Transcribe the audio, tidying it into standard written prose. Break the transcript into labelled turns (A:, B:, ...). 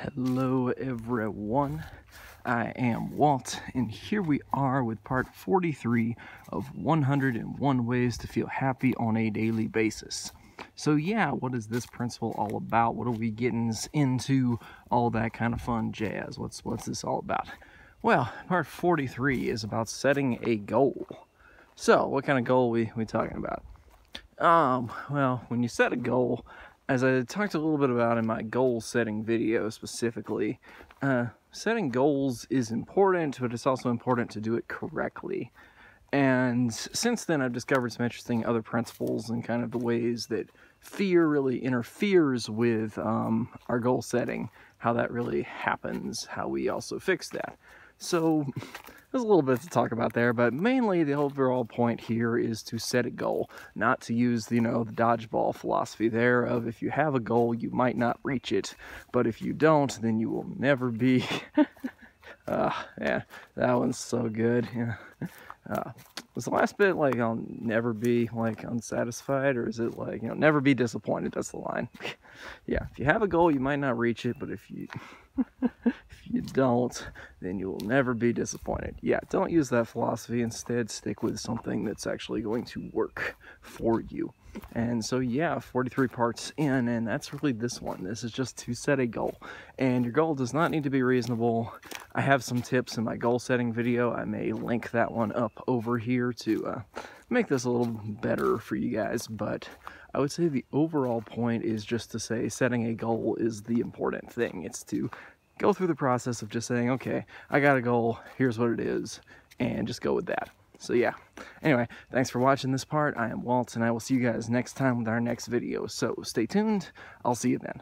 A: Hello everyone, I am Walt, and here we are with part 43 of 101 Ways to Feel Happy on a Daily Basis. So yeah, what is this principle all about? What are we getting into? All that kind of fun jazz. What's this all about? Well, part 43 is about setting a goal. So, what kind of goal we talking about? Well, when you set a goal, as I talked a little bit about in my goal setting video specifically, setting goals is important, but it's also important to do it correctly. And since then, I've discovered some interesting other principles and kind of the ways that fear really interferes with our goal setting, how that really happens, how we also fix that. So there's a little bit to talk about there, but mainly the overall point here is to set a goal, not to use, the dodgeball philosophy there of if you have a goal, you might not reach it, but if you don't, then you will never be. Yeah, that one's so good. Yeah. Was the last bit like I'll never be like unsatisfied, or is it like never be disappointed? That's the line. Yeah, if you have a goal, you might not reach it, but if you if you don't, then you will never be disappointed. Yeah, don't use that philosophy. Instead, stick with something that's actually going to work for you. And so yeah, 43 parts in, and that's really this one. This is just to set a goal, and your goal does not need to be reasonable. I have some tips in my goal setting video. I may link that one up over here to make this a little better for you guys, but I would say the overall point is just to say setting a goal is the important thing. It's to go through the process of just saying, okay, I got a goal, here's what it is, and just go with that. So yeah, anyway, thanks for watching this part. I am Walt, and I will see you guys next time with our next video. So stay tuned. I'll see you then.